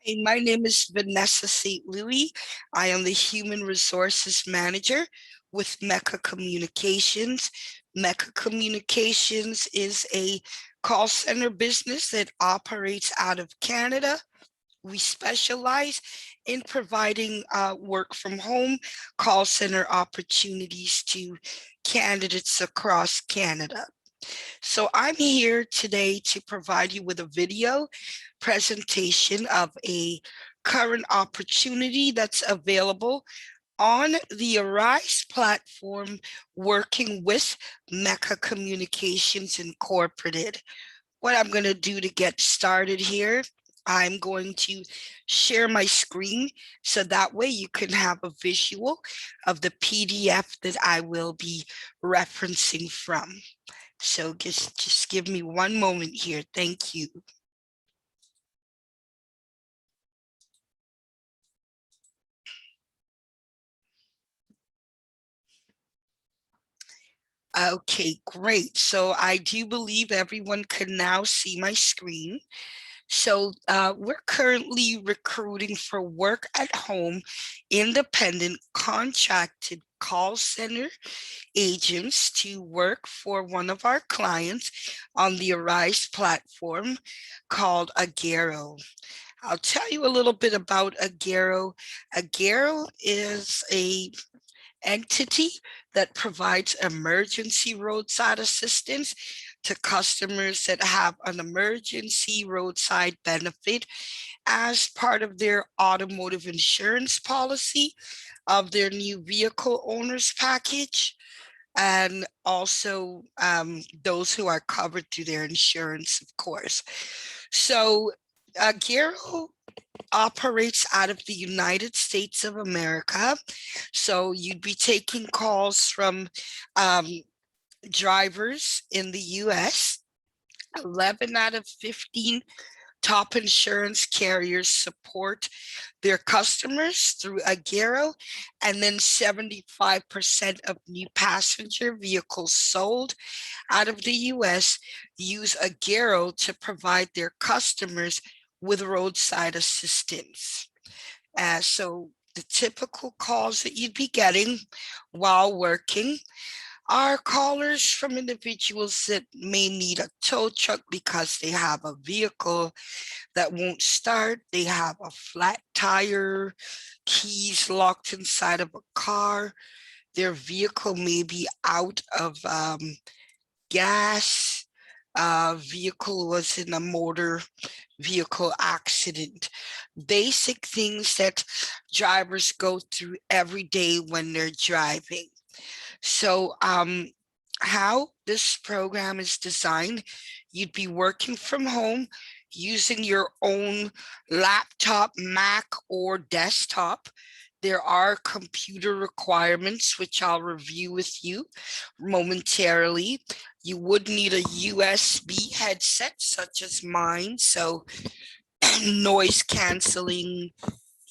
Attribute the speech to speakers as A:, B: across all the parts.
A: Hey, my name is Vanessa St. Louis. I am the Human Resources Manager with Mekka Communications. Mekka Communications is a call center business that operates out of Canada. We specialize in providing work from home call center opportunities to candidates across Canada. So I'm here today to provide you with a video presentation of a current opportunity that's available on the Arise platform working with Mekka Communications Incorporated. What I'm going to do to get started here, I'm going to share my screen so that way you can have a visual of the PDF that I will be referencing from. So just give me one moment here. Thank you. Okay, great. So I do believe everyone can now see my screen. So we're currently recruiting for work at home, independent contracted call center agents to work for one of our clients on the Arise platform called Agero. I'll tell you a little bit about Agero. Agero is a entity that provides emergency roadside assistance to customers that have an emergency roadside benefit as part of their automotive insurance policy of their new vehicle owners package, and also those who are covered through their insurance, of course. So Gero operates out of the United States of America. So you'd be taking calls from um, drivers in the US. 11 out of 15 top insurance carriers support their customers through Agero, and then 75% of new passenger vehicles sold out of the US use Agero to provide their customers with roadside assistance. So the typical calls that you'd be getting while working are callers from individuals that may need a tow truck because they have a vehicle that won't start, they have a flat tire, keys locked inside of a car, their vehicle may be out of gas, vehicle was in a motor vehicle accident. Basic things that drivers go through every day when they're driving. So how this program is designed, you'd be working from home using your own laptop, Mac, or desktop. There are computer requirements, which I'll review with you momentarily. You would need a USB headset, such as mine, so noise canceling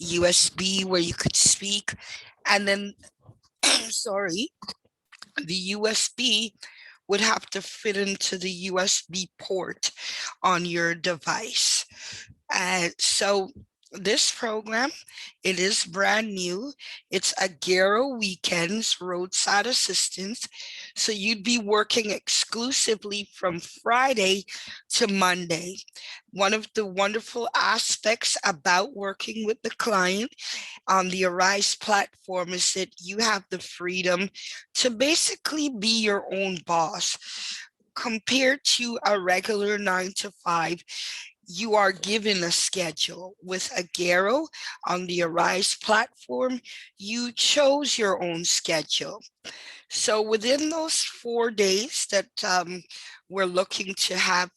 A: USB where you could speak. And then, sorry, the USB would have to fit into the USB port on your device. So this program, it is brand new. It's Agero Weekends Roadside Assistance. So you'd be working exclusively from Friday to Monday. One of the wonderful aspects about working with the client on the Arise platform is that you have the freedom to basically be your own boss. Compared to a regular 9 to 5, you are given a schedule. With Agero on the Arise platform, you chose your own schedule. So within those 4 days that we're looking to have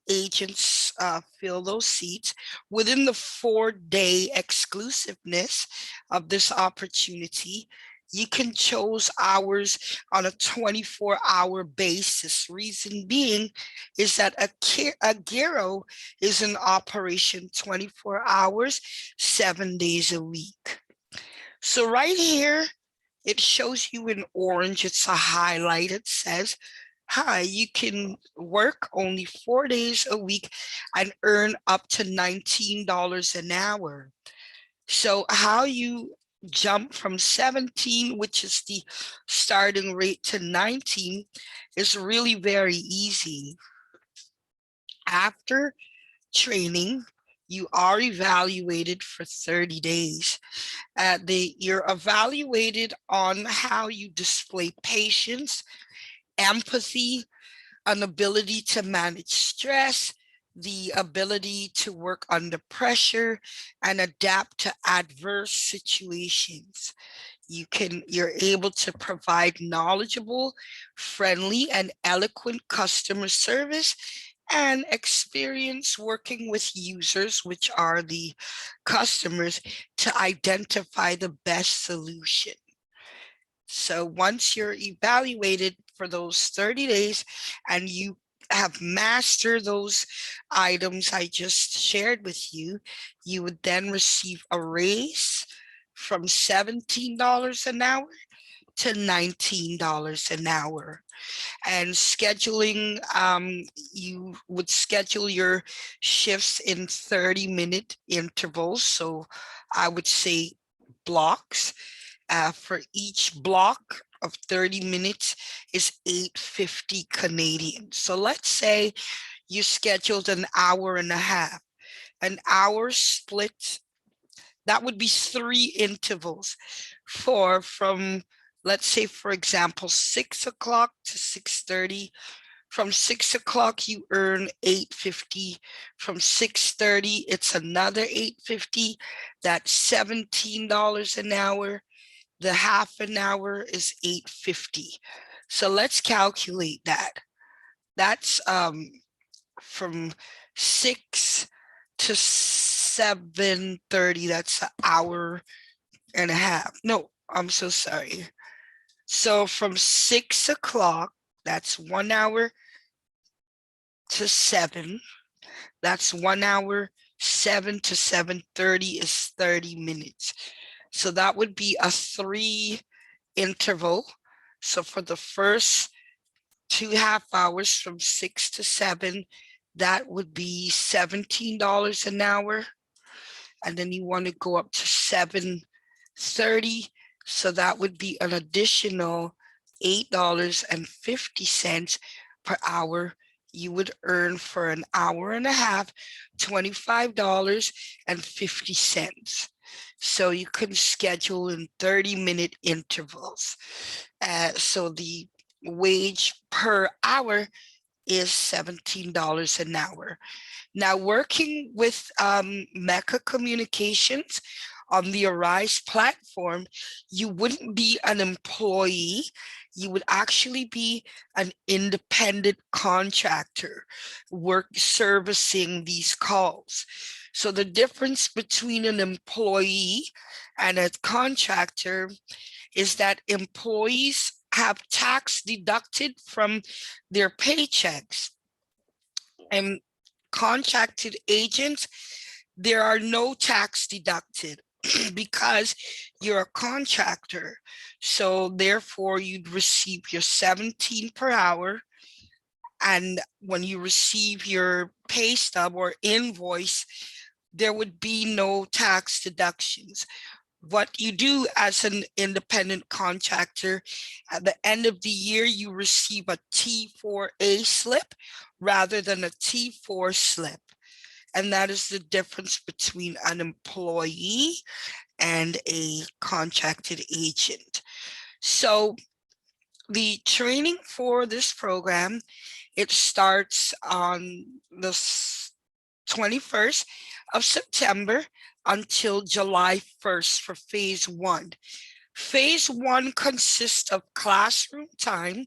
A: agents fill those seats, within the 4-day exclusiveness of this opportunity, you can choose hours on a 24-hour basis. Reason being is that Agero is in operation 24 hours, 7 days a week. So right here, it shows you in orange, it's a highlight. It says high. You can work only 4 days a week and earn up to $19 an hour. So how you jump from 17, which is the starting rate, to 19 is really very easy. After training, you are evaluated for 30 days. You're evaluated on how you display patience, empathy, an ability to manage stress, the ability to work under pressure, and adapt to adverse situations. You're able to provide knowledgeable, friendly, and eloquent customer service and experience working with users, which are the customers, to identify the best solution. So once you're evaluated for those 30 days and you have mastered those items I just shared with you, you would then receive a raise from $17 an hour to $19 an hour. And scheduling, you would schedule your shifts in 30-minute intervals. So I would say blocks. For each block of 30 minutes is 850 Canadian. So let's say you scheduled an hour and a half. An hour split, that would be 3 intervals from, let's say, for example, 6 o'clock to 6:30. From 6 o'clock, you earn 850. From 6:30, it's another 850. That's $17 an hour. The half an hour is 850. So let's calculate that. That's from 6 to 7:30. That's an hour and a half. No, I'm so sorry. So from 6 o'clock, that's 1 hour to 7. That's 1 hour. 7 to 7:30 is 30 minutes. So that would be a 3 interval. So for the first 2 half hours from 6 to 7, that would be $17 an hour. And then you want to go up to 7:30. So that would be an additional $8.50 per hour. You would earn for an hour and a half, $25.50. So you can schedule in 30-minute intervals. So the wage per hour is $17 an hour. Now, working with Mekka Communications on the Arise platform, you wouldn't be an employee. You would actually be an independent contractor, work servicing these calls. So the difference between an employee and a contractor is that employees have tax deducted from their paychecks, and contracted agents, there are no tax deducted because you're a contractor. So therefore you'd receive your 17 per hour. And when you receive your pay stub or invoice, there would be no tax deductions. What you do as an independent contractor, at the end of the year, you receive a T4A slip rather than a T4 slip. And that is the difference between an employee and a contracted agent. So the training for this program, it starts on the 21st of September until July 1st for phase 1. Phase 1 consists of classroom time.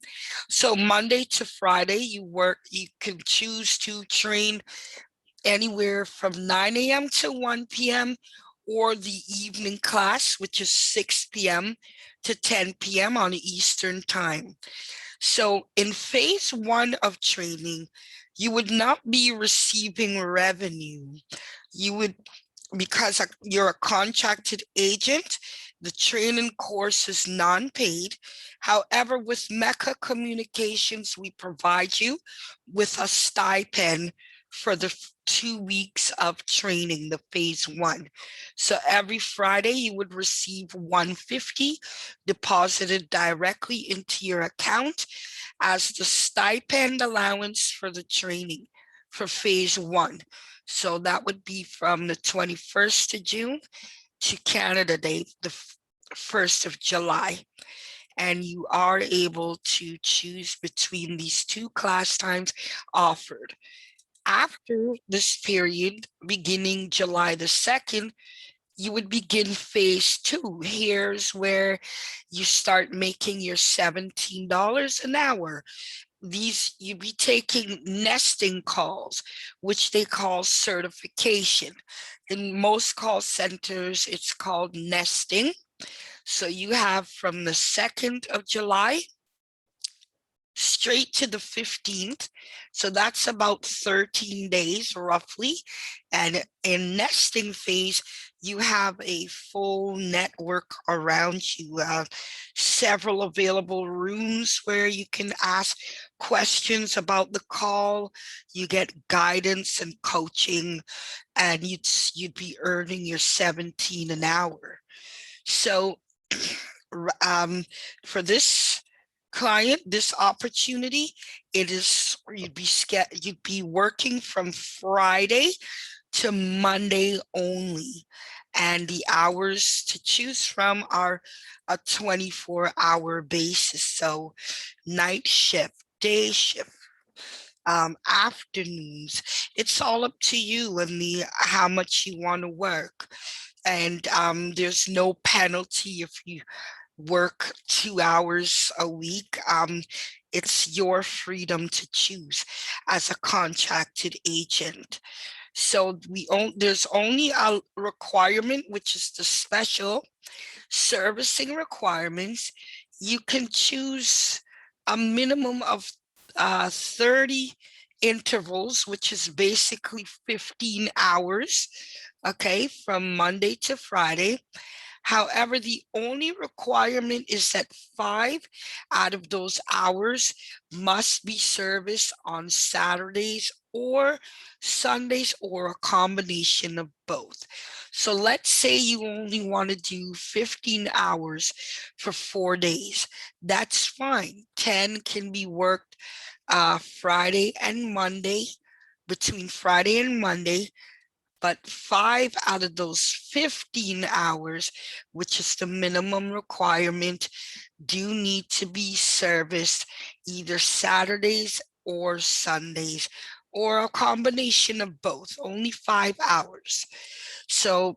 A: So Monday to Friday, you can choose to train anywhere from 9 a.m. to 1 p.m. or the evening class, which is 6 p.m. to 10 p.m. on Eastern time. So in phase 1 of training, you would not be receiving revenue. You would, because you're a contracted agent, The training course is non-paid. However, with Mekka Communications, we provide you with a stipend for the 2 weeks of training, the phase one. So every Friday you would receive $150 deposited directly into your account as the stipend allowance for the training for phase one. So that would be from the 21st of June to Canada Day, the 1st of July. And you are able to choose between these two class times offered. After this period, beginning July the 2nd, you would begin phase two. Here's where you start making your $17 an hour. These you'd be taking nesting calls, which they call certification. In most call centers, it's called nesting. So you have from the 2nd of July straight to the 15th. So that's about 13 days roughly. And in nesting phase, you have a full network around you, several available rooms where you can ask questions about the call. You get guidance and coaching, and you'd be earning your 17 an hour. So for this client, this opportunity, it is you'd be working from Friday to Monday only, and the hours to choose from are a 24-hour basis. So night shift, day shift, afternoons. It's all up to you and the how much you want to work. And there's no penalty if you work 2 hours a week. It's your freedom to choose as a contracted agent. So there's only a requirement, which is the special servicing requirements. You can choose a minimum of 30 intervals, which is basically 15 hours, okay, from Monday to Friday. However, the only requirement is that 5 out of those hours must be serviced on Saturdays or Sundays or a combination of both. So let's say you only want to do 15 hours for 4 days. That's fine. 10 can be worked Friday and Monday, between Friday and Monday, but 5 out of those 15 hours, which is the minimum requirement, do need to be serviced either Saturdays or Sundays, or a combination of both, only 5 hours. So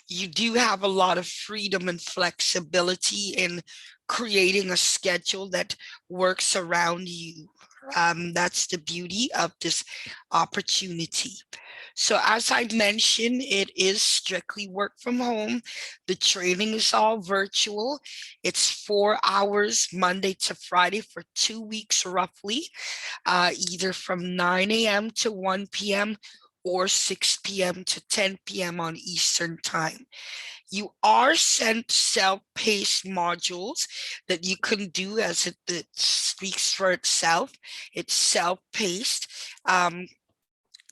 A: you do have a lot of freedom and flexibility in creating a schedule that works around you. That's the beauty of this opportunity. So as I mentioned, it is strictly work from home. The training is all virtual. It's 4 hours Monday to Friday for 2 weeks roughly, either from 9 a.m. to 1 p.m. or 6 p.m. to 10 p.m. on Eastern time. You are sent self-paced modules that you can do, as it speaks for itself. It's self-paced.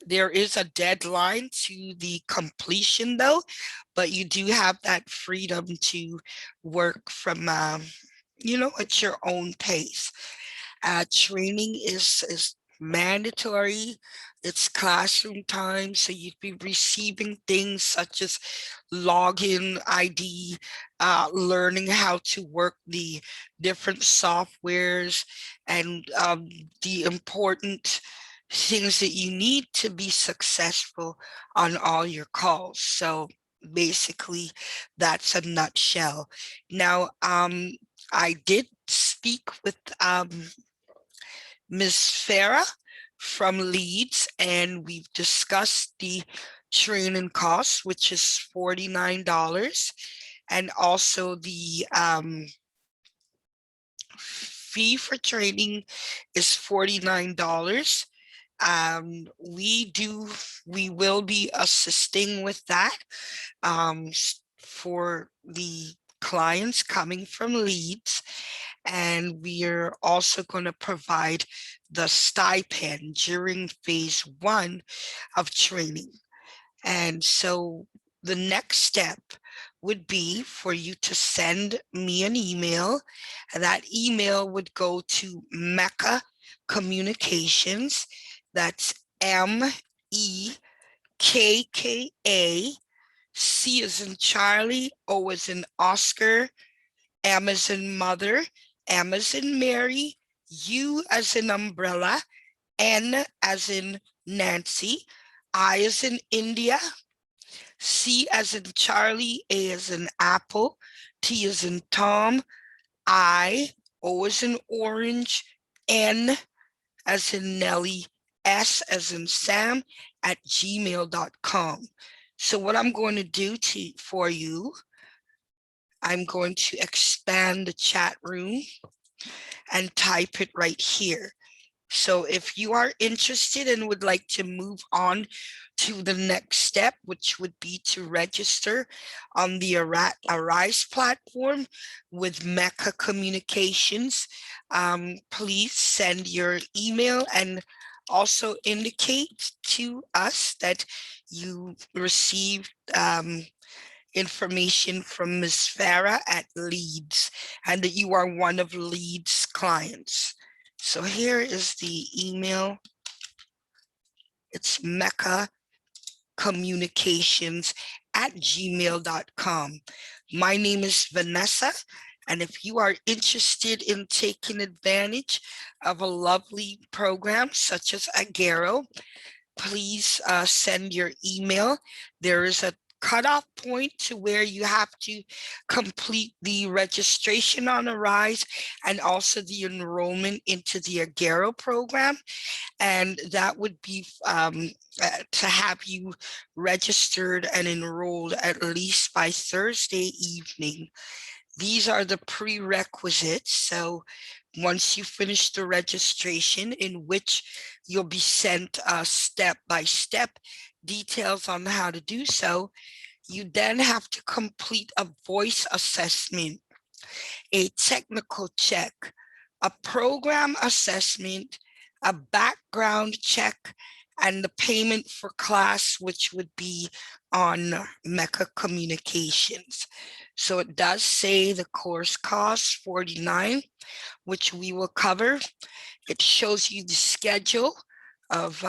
A: There is a deadline to the completion though, but you do have that freedom to work from, at your own pace. Training is mandatory. It's classroom time, so you'd be receiving things such as login ID, learning how to work the different softwares, and the important things that you need to be successful on all your calls. So basically, that's a nutshell. Now, I did speak with Ms. Farah from Leeds, and we've discussed the training costs, which is $49, and also the fee for training is $49. We will be assisting with that. for the clients coming from leads, and we are also going to provide the stipend during phase 1 of training. And so the next step would be for you to send me an email, and that email would go to Mekka Communications. That's MEKKA, C as in Charlie, O as in Oscar, M as in Mother, M as in Mary, U as in Umbrella, N as in Nancy, I as in India, C as in Charlie, A as in Apple, T as in Tom, I, O as in Orange, N as in Nelly, S as in Sam at gmail.com. So what I'm going to do for you, I'm going to expand the chat room and type it right here. So if you are interested and would like to move on to the next step, which would be to register on the Arise platform with Mekka Communications, please send your email and also indicate to us that you received information from Ms. Farah at Leeds and that you are one of Leeds' clients. So here is the email. It's Mekka Communications at gmail.com. My name is Vanessa, and if you are interested in taking advantage of a lovely program such as Agero, please send your email. There is a cutoff point to where you have to complete the registration on Arise and also the enrollment into the Agero program. And that would be to have you registered and enrolled at least by Thursday evening. These are the prerequisites. So once you finish the registration, in which you'll be sent step-by-step details on how to do so, you then have to complete a voice assessment, a technical check, a program assessment, a background check, and the payment for class, which would be on Mekka Communications. So it does say the course costs $49, which we will cover. It shows you the schedule of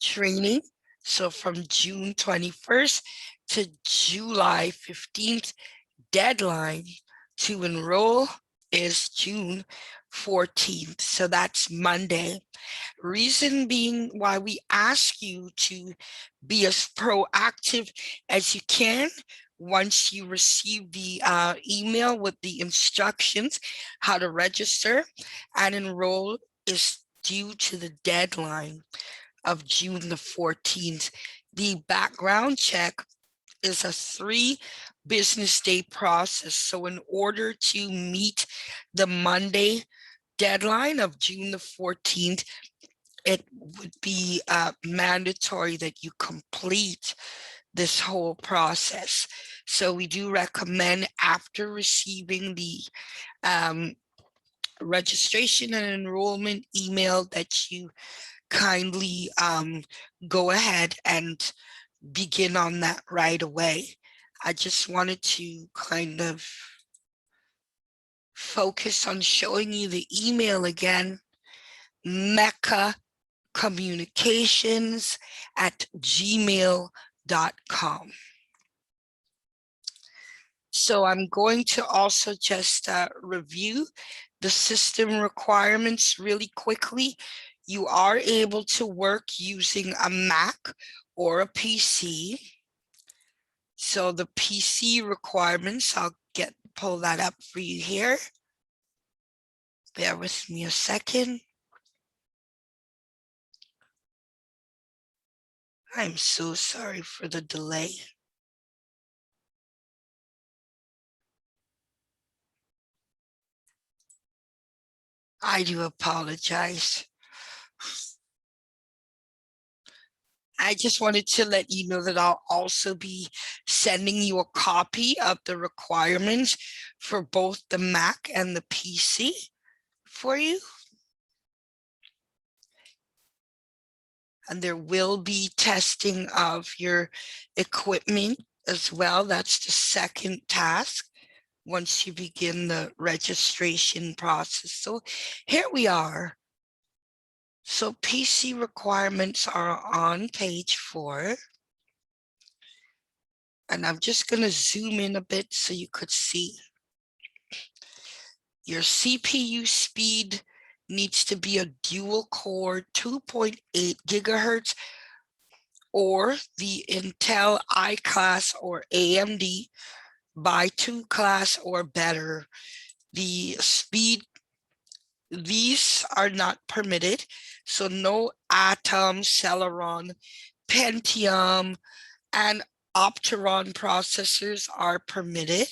A: training. So from June 21st to July 15th, deadline to enroll is June 14th. So that's Monday. Reason being why we ask you to be as proactive as you can once you receive the email with the instructions how to register and enroll is due to the deadline of June the 14th. The background check is a 3 business day process. So in order to meet the Monday deadline of June the 14th, it would be mandatory that you complete this whole process. So we do recommend after receiving the registration and enrollment email that you kindly go ahead and begin on that right away. I just wanted to kind of focus on showing you the email again, Mekka Communications at gmail.com. So I'm going to also just review the system requirements really quickly. You are able to work using a Mac or a PC. So the PC requirements, I'll pull that up for you here. Bear with me a second. I'm so sorry for the delay. I do apologize. I just wanted to let you know that I'll also be sending you a copy of the requirements for both the Mac and the PC for you. And there will be testing of your equipment as well. That's the second task once you begin the registration process. So here we are. So PC requirements are on page 4. And I'm just going to zoom in a bit so you could see. Your CPU speed needs to be a dual core 2.8 gigahertz or the Intel I-class or AMD by 2 class or better. The speed, these are not permitted. So no Atom, Celeron, Pentium, and Opteron processors are permitted.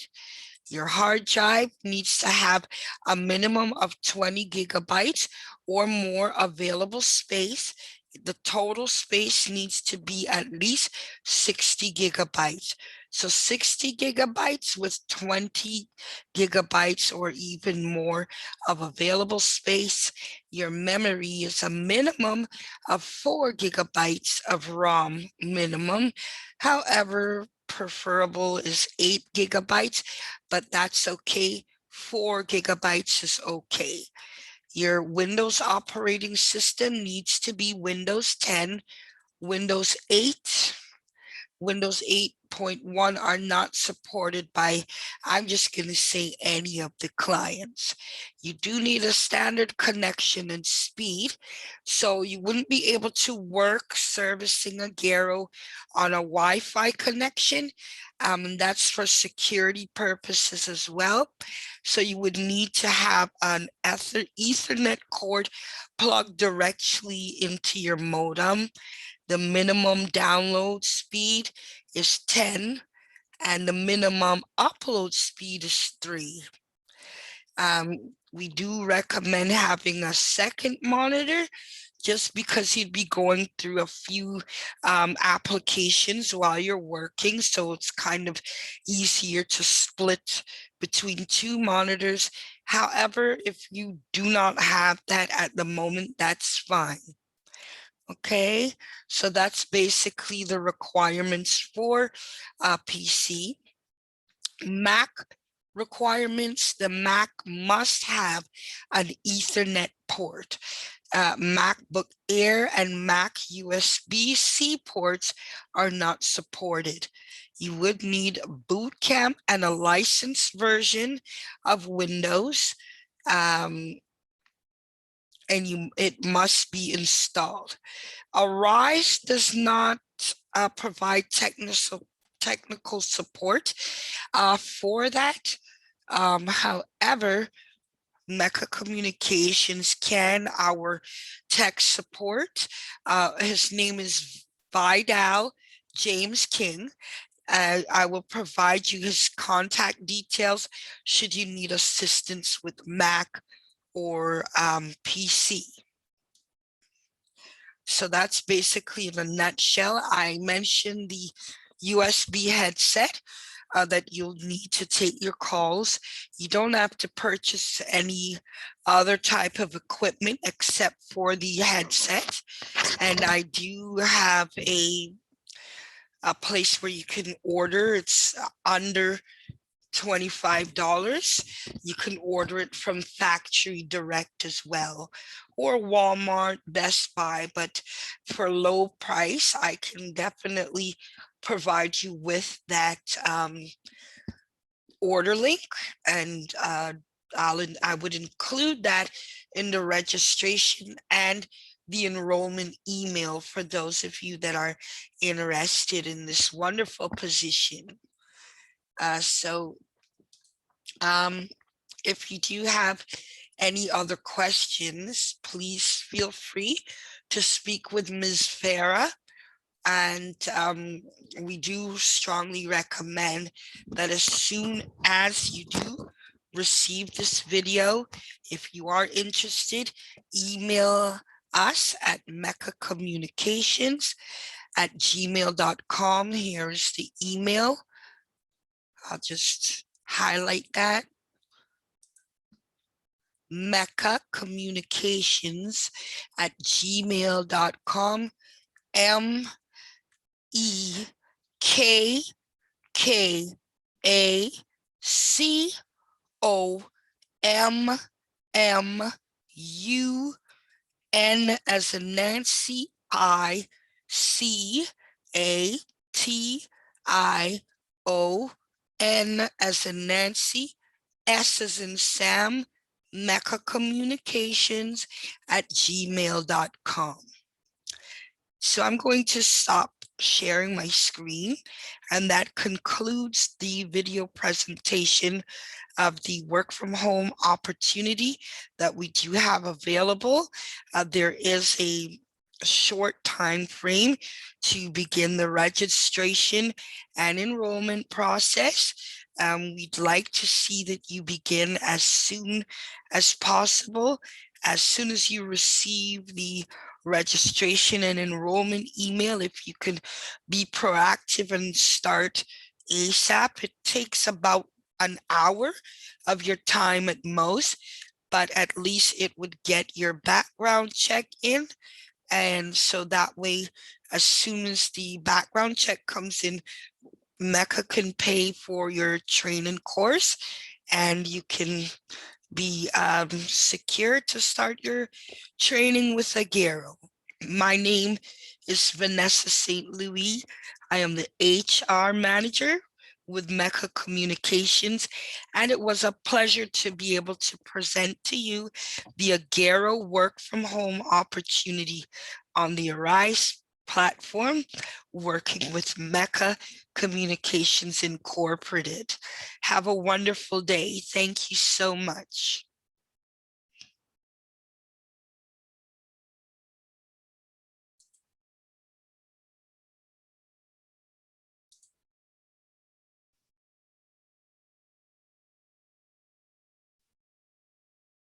A: Your hard drive needs to have a minimum of 20 gigabytes or more available space. The total space needs to be at least 60 gigabytes. So 60 gigabytes with 20 gigabytes or even more of available space. Your memory is a minimum of 4 gigabytes of ROM minimum. However, preferable is 8 gigabytes, but that's okay. 4 gigabytes is okay. Your Windows operating system needs to be Windows 10, Windows 8, Windows 8.1 are not supported by, I'm just going to say, any of the clients. You do need a standard connection and speed, so you wouldn't be able to work servicing a Garo on a Wi-Fi connection. That's for security purposes as well. So you would need to have an Ethernet cord plugged directly into your modem. The minimum download speed is 10 and the minimum upload speed is 3. We do recommend having a second monitor just because you'd be going through a few applications while you're working. So it's kind of easier to split between 2 monitors. However, if you do not have that at the moment, that's fine. Okay, so that's basically the requirements for PC. Mac requirements, the Mac must have an Ethernet port. MacBook Air and Mac USB-C ports are not supported. You would need boot camp and a licensed version of Windows, and it must be installed. Arise does not provide technical support for that. However, Mekka Communications can, our tech support. His name is Vidal James King. I will provide you his contact details should you need assistance with Mac or PC. So that's basically in a nutshell. I mentioned the USB headset that you'll need to take your calls. You don't have to purchase any other type of equipment except for the headset. And I do have a place where you can order. It's under $25. You can order it from factory direct as well, or Walmart, Best Buy, but for low price, I can definitely provide you with that order link, and I would include that in the registration and the enrollment email for those of you that are interested in this wonderful position. If you do have any other questions, please feel free to speak with Ms. Farah. And we do strongly recommend that as soon as you do receive this video, if you are interested, email us at Mekka Communications at gmail.com. Here's the email. I'll just highlight that. Mekka Communications at gmail.com. MEKKACOMMUN as in Nancy, ICATION as in Nancy, S as in Sam, Mekka Communications at gmail.com. So I'm going to stop sharing my screen, and that concludes the video presentation of the work from home opportunity that we do have available. There is a short time frame to begin the registration and enrollment process. We'd like to see that you begin as soon as possible. As soon as you receive the registration and enrollment email, if you can be proactive and start ASAP. It takes about an hour of your time at most, but at least it would get your background check in. And so that way, as soon as the background check comes in, Mekka can pay for your training course, and you can be secure to start your training with Agero. My name is Vanessa St. Louis. I am the HR manager with Mekka Communications, and it was a pleasure to be able to present to you the Agero work from home opportunity on the Arise platform, working with Mekka Communications Incorporated. Have a wonderful day. Thank you so much.